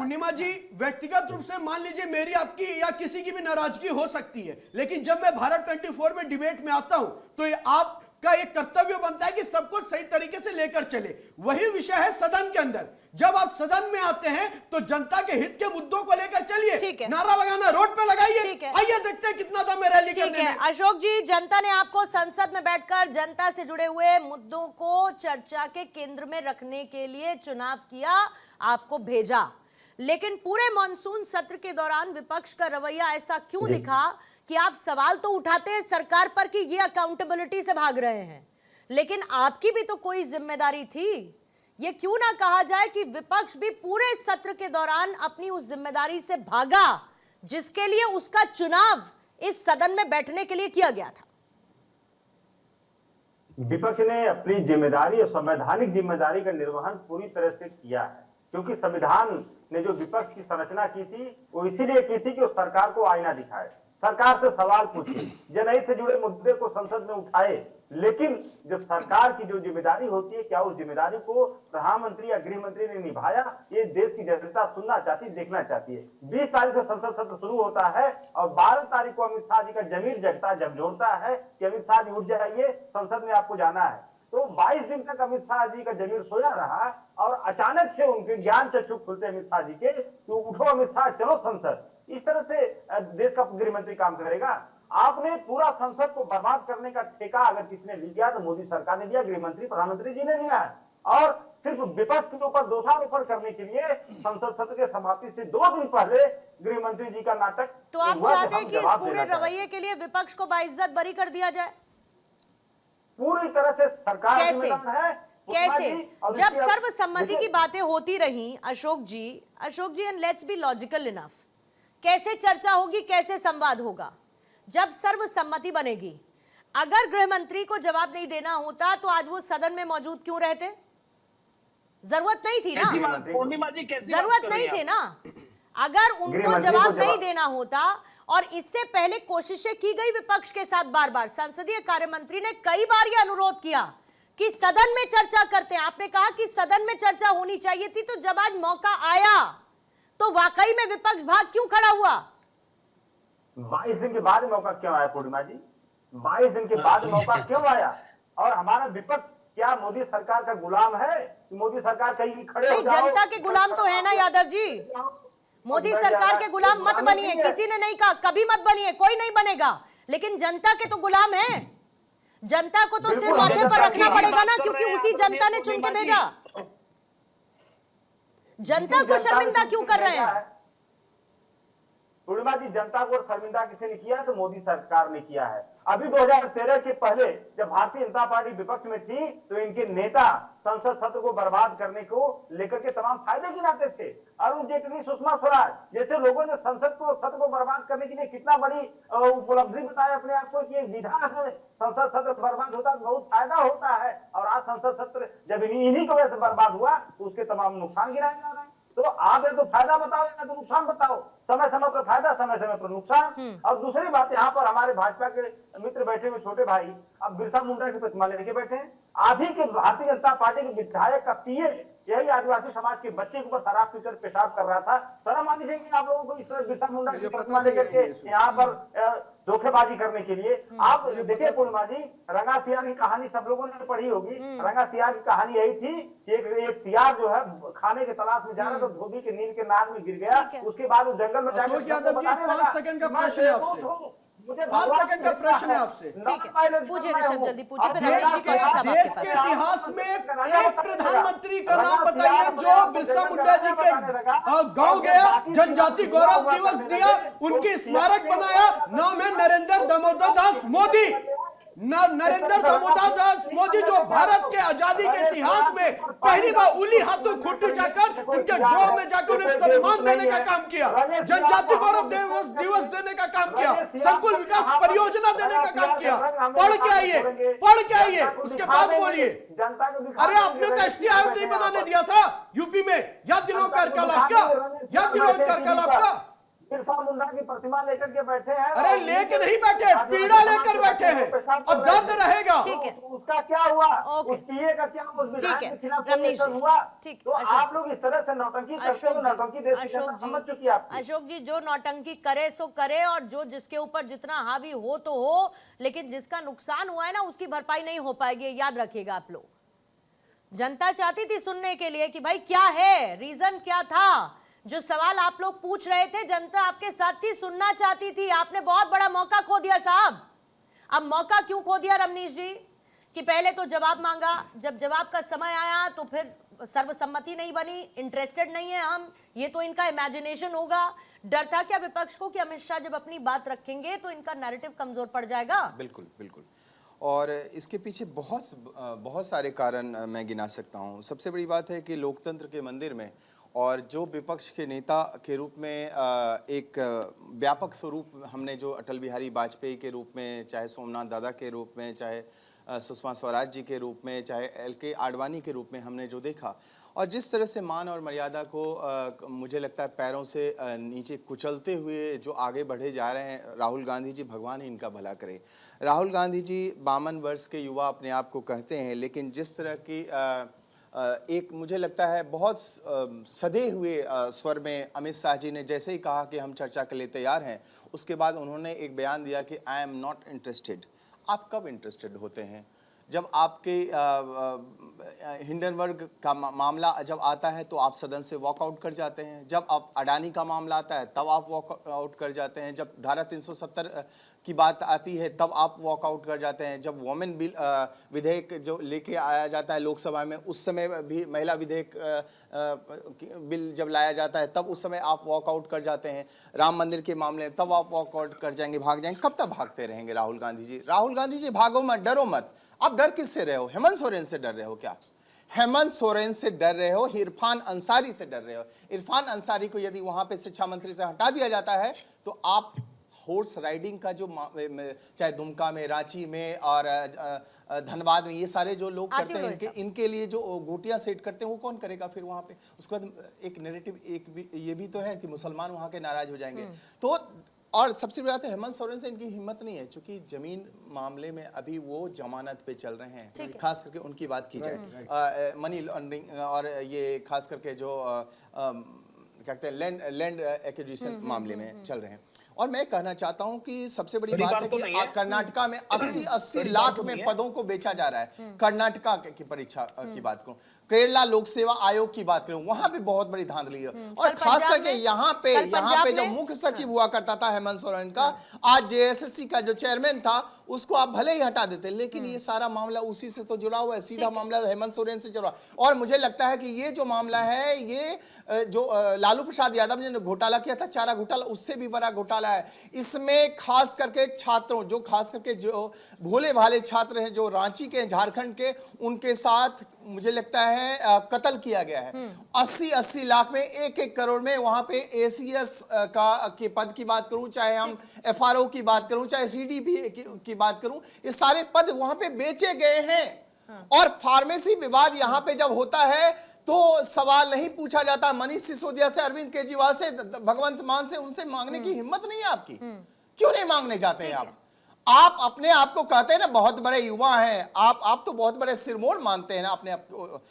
पूर्णिमा जी, व्यक्तिगत रूप से मान लीजिए मेरी आपकी या किसी की भी नाराजगी हो सकती है, लेकिन जब मैं भारत 24 में डिबेट में आता हूं तो ये आपका एक कर्तव्य बनता है कि सबको सही तरीके से लेकर चले। वही विषय है सदन के अंदर। जब आप सदन में आते हैं तो जनता के हित के मुद्दों को लेकर चलिए, नारा लगाना रोड पे लगाइए, आइए देखते हैं कितना दम है रैली करने में। अशोक जी, जनता ने आपको संसद में बैठकर जनता से जुड़े हुए मुद्दों को चर्चा के केंद्र में रखने के लिए चुनाव किया, आपको भेजा, लेकिन पूरे मॉनसून सत्र के दौरान विपक्ष का रवैया ऐसा क्यों दिखा कि आप सवाल तो उठाते हैं सरकार पर कि ये अकाउंटेबिलिटी से भाग रहे हैं, लेकिन आपकी भी तो कोई जिम्मेदारी थी। ये क्यों ना कहा जाए कि विपक्ष भी पूरे सत्र के दौरान अपनी उस जिम्मेदारी से भागा जिसके लिए उसका चुनाव इस सदन में बैठने के लिए किया गया था। विपक्ष ने अपनी जिम्मेदारी और संवैधानिक जिम्मेदारी का निर्वहन पूरी तरह से किया है, क्योंकि संविधान ने जो विपक्ष की संरचना की थी वो इसीलिए की थी कि वो सरकार को आईना दिखाए, सरकार से सवाल पूछे, जनहित से जुड़े मुद्दे को संसद में उठाए। लेकिन जब सरकार की जो जिम्मेदारी होती है, क्या उस जिम्मेदारी को प्रधानमंत्री या गृह मंत्री ने निभाया, ये देश की जनता सुनना चाहती, देखना चाहती है। 20 तारीख से संसद सत्र शुरू होता है और 12 तारीख को अमित शाह जी का जमीर जगता झकझोरता है कि अमित शाह जी उठ जाइए, संसद में आपको जाना है। तो 22 दिन तक अमित शाह जी का जमीर सोया रहा और अचानक से उनके ज्ञान चक्षु खुलते अमित शाह जी के, तो उठो अमित शाह चलो संसद। इस तरह से देश का गृह मंत्री काम करेगा। आपने पूरा संसद को बर्बाद करने का ठेका अगर किसने लिया तो मोदी सरकार ने लिया, गृह मंत्री प्रधानमंत्री जी ने लिया है। और सिर्फ विपक्ष के ऊपर दोषारोपण करने के लिए संसद सत्र के समाप्ति से 2 दिन पहले गृह मंत्री जी का नाटक। तो आप चाहते हैं कि इस पूरे रवैये के लिए विपक्ष को बाइज्जत बरी कर दिया जाए? पूरी तरह से सरकार कैसे? जब सर्वसम्मति की बातें होती रही Ashok ji, and let's be logical enough, कैसे चर्चा होगी, कैसे संवाद होगा जब सर्वसम्मति बनेगी? अगर गृह मंत्री को जवाब नहीं देना होता तो आज वो सदन में मौजूद क्यों रहते? जरूरत नहीं थी ना, जरूरत नहीं थी ना। अगर उनको जवाब नहीं देना होता, और इससे पहले कोशिशें की गई विपक्ष के साथ बार बार, संसदीय कार्य मंत्री ने कई बार यह अनुरोध किया कि सदन में चर्चा करते हैं। आपने कहा कि सदन में चर्चा होनी चाहिए थी, तो जब आज मौका आया तो वाकई में विपक्ष भाग क्यों खड़ा हुआ? 22 दिन के बाद मौका क्यों आया पूर्णिमा जी? 22 दिन के बाद मौका क्यों आया? और हमारा विपक्ष क्या मोदी सरकार का गुलाम है? मोदी सरकार कहीं खड़े हो जाओ। जनता के गुलाम तो है ना यादव जी, मोदी सरकार के गुलाम मत बनिए। किसी ने नहीं कहा, कभी मत बनिए, कोई नहीं बनेगा, लेकिन जनता के तो गुलाम हैं। जनता को तो सिर माथे पर रखना पड़ेगा ना, क्योंकि उसी जनता ने चुन के भेजा। जनता को शर्मिंदा क्यों कर रहे हैं? पूर्णिमा जी, जनता को शर्मिंदा किसी ने किया तो मोदी सरकार ने किया है। अभी 2013 के पहले जब भारतीय जनता पार्टी विपक्ष में थी तो इनके नेता संसद सत्र को बर्बाद करने को लेकर के तमाम फायदे गिनाते थे। अरुण जेटली, सुषमा स्वराज जैसे लोगों ने संसद को सत्र को बर्बाद करने के लिए कितना बड़ी उपलब्धि बताया अपने आप को कि एक विधा है, संसद सत्र बर्बाद होता है तो बहुत फायदा होता है। और आज संसद सत्र जब इन्हीं की वजह से बर्बाद हुआ तो उसके तमाम नुकसान गिनाए जा रहे हैं। तो आप या तो फायदा बताओ या तो नुकसान बताओ, समय समय पर फायदा, समय समय पर नुकसान। और दूसरी बात, यहाँ पर हमारे भाजपा के मित्र बैठे हुए छोटे भाई अब बिरसा मुंडा की प्रतिमा लेके बैठे हैं। आप ही के भारतीय जनता पार्टी के विधायक का पीए यही आदिवासी समाज के बच्चे के ऊपर शराब पीकर पेशाब कर रहा था। शर्म आनी चाहिए आप लोगों को इस तरह बिरसा मुंडा की प्रतिमा लेकर के यहाँ पर धोखेबाजी करने के लिए। आप देखिए पूर्णिमा जी, रंगा सियार की कहानी सब लोगों ने पढ़ी होगी। रंगा सियार की कहानी यही थी कि एक सियार जो है खाने के तलाश में जा रहा था, धोबी के नील के नाग में गिर गया। उसके बाद उस जंगल में जाकर 5 सेकंड का प्रश्न है आपसे, 5 सेकंड का प्रश्न है आपसे। ठीक है, पूछिए ऋषभ, जल्दी पूछिए। देश के इतिहास में एक प्रधानमंत्री का नाम बताइए जो बिरसा मुंडा जी के गांव गया, जनजाति गौरव दिवस दिया, उनकी स्मारक बनाया। नाम है नरेंद्र दामोदर दास मोदी। नरेंद्र दामोदर दास मोदी जो भारत के आजादी के इतिहास में पहली बार उली हाथों खुट्टी जाकर उनके गांव में जाकर उन्हें सम्मान देने का काम किया, जनजाति गौरव दिवस देने का काम किया, संकुल विकास परियोजना देने का काम किया। पढ़ के आइए, उसके बाद बोलिए। अरे आपने तो एसटी आयोग नहीं बनाने दिया था यूपी में, याद दिलाओ कार्यकाल आपका, याद दिलाओ कार्यकाल आपका। बिरसा मुंडा की प्रतिमा लेकर के बैठे हैं। अरे लेके नहीं बैठे, पीड़ा लेकर बैठे हैं और दर्द रहेगा। ठीक है। उसका क्या हुआ, ओके। उस पीए का क्या, उस विधायक ठीक है, के खिलाफ रमनीश कोई जी। हुआ? ठीक, तो अशोक आप लोग इस तरह से नौटंकी करते हो, नौटंकी देश की जनता समझ चुकी है आपकी। अशोक जी, जो नौटंकी करे सो करे, और जो जिसके ऊपर जितना हावी हो तो हो, लेकिन जिसका नुकसान हुआ है ना उसकी भरपाई नहीं हो पाएगी, याद रखिएगा आप लोग। जनता चाहती थी सुनने के लिए कि भाई क्या है, रीजन क्या था। जो सवाल आप लोग पूछ रहे थे जनता आपके साथ थी, सुनना चाहती थी। आपने बहुत बड़ा मौका खो दिया साहब। अब मौका क्यों खो दिया रमनीश जी? कि पहले तो जवाब मांगा, जब जवाब का समय आया तो फिर सर्वसम्मति नहीं बनी, इंटरेस्टेड नहीं है हम, ये तो इनका इमेजिनेशन होगा। डर था क्या विपक्ष को कि अमित शाह जब अपनी बात रखेंगे तो इनका नैरेटिव कमजोर पड़ जाएगा? बिल्कुल बिल्कुल। और इसके पीछे बहुत सारे कारण मैं गिना सकता हूँ। सबसे बड़ी बात है कि लोकतंत्र के मंदिर में और जो विपक्ष के नेता के रूप में एक व्यापक स्वरूप हमने जो अटल बिहारी वाजपेयी के रूप में, चाहे सोमनाथ दादा के रूप में, चाहे सुषमा स्वराज जी के रूप में, चाहे LK आडवाणी के रूप में हमने जो देखा, और जिस तरह से मान और मर्यादा को मुझे लगता है पैरों से नीचे कुचलते हुए जो आगे बढ़े जा रहे हैं राहुल गांधी जी, भगवान ही इनका भला करे। राहुल गांधी जी 52 वर्ष के युवा अपने आप को कहते हैं, लेकिन जिस तरह की एक मुझे लगता है बहुत सधे हुए स्वर में अमित शाह जी ने जैसे ही कहा कि हम चर्चा के लिए तैयार हैं, उसके बाद उन्होंने एक बयान दिया कि आई एम नॉट इंटरेस्टेड। आप कब इंटरेस्टेड होते हैं? जब आपके हिंडनबर्ग का मामला जब आता है तो आप सदन से वॉकआउट कर जाते हैं। जब आप अडानी का मामला आता है तब आप वॉकआउट कर जाते हैं। जब धारा 370 की बात आती है तब आप वॉकआउट कर जाते हैं। जब वोमेन बिल विधेयक जो लेके आया जाता है लोकसभा में, उस समय भी महिला विधेयक बिल जब लाया जाता है तब उस समय आप वॉकआउट कर जाते हैं। राम मंदिर के मामले में तब आप वॉकआउट कर जाएंगे, भाग जाएंगे। कब तक भागते रहेंगे राहुल गांधी जी? राहुल गांधी जी भागो मत, डरो मत। आप डर किससे रहे हो? हेमंत सोरेन से डर रहे हो क्या? हेमंत सोरेन से डर रहे हो? इरफान अंसारी से डर रहे हो? इरफान अंसारी को यदि वहां पे शिक्षा मंत्री से हटा दिया जाता है तो आप हॉर्स राइडिंग का जो चाहे दुमका में, रांची में और धनबाद में ये सारे जो लोग करते हैं, इनके लिए जो गोटियां सेट करते हैं वो कौन करेगा फिर वहां पे? उसके बाद एक नैरेटिव ये भी तो है कि मुसलमान वहां के नाराज हो जाएंगे। तो और सबसे बड़ी बात है हेमंत सोरेन से इनकी हिम्मत नहीं है, क्योंकि जमीन मामले में अभी वो जमानत पे चल रहे हैं। खास करके उनकी बात की जाए, मनी लॉन्ड्रिंग और ये खास करके जो क्या कहते हैं लैंड एक्विजिशन मामले में चल रहे हैं। और मैं कहना चाहता हूं कि सबसे बड़ी बात है कि कर्नाटका में 80 लाख में पदों को बेचा जा रहा है। कर्नाटका की परीक्षा की बात करूं, केरला लोक सेवा आयोग की बात करूं, वहां पे बहुत बड़ी धांधली है। और खास करके यहाँ पे जो मुख्य सचिव हुआ करता था हेमंत सोरेन का, आज JSSC का जो चेयरमैन था उसको आप भले ही हटा देते, लेकिन ये सारा मामला उसी से तो जुड़ा हुआ है, सीधा मामला हेमंत सोरेन से जुड़ा। और मुझे लगता है कि ये जो मामला है, ये जो लालू प्रसाद यादव ने घोटाला किया था, चारा घोटाला, उससे भी बड़ा घोटाला है। इसमें खास करके छात्रों, जो खास करके जो भोले भाले छात्र हैं, जो रांची के, झारखंड के, उनके साथ मुझे लगता है कत्ल किया गया है। 80 लाख में 1 करोड़ में वहां पे ACS के पद की बात करूं, चाहे हम FRO की बात करूं, चाहे CDP की बात करूं, ये सारे पद वहां पे बेचे गए हैं। और फार्मेसी विवाद यहां पे जब होता है तो सवाल नहीं पूछा जाता मनीष सिसोदिया से, अरविंद केजरीवाल से, भगवंत मान से, उनसे मांगने की हिम्मत नहीं है आपकी। क्यों नहीं मांगने जाते हैं आप अपने आप को कहते हैं ना बहुत बड़े युवा हैं, आप तो बहुत बड़े सिरमौर मानते हैं ना अपने आप को,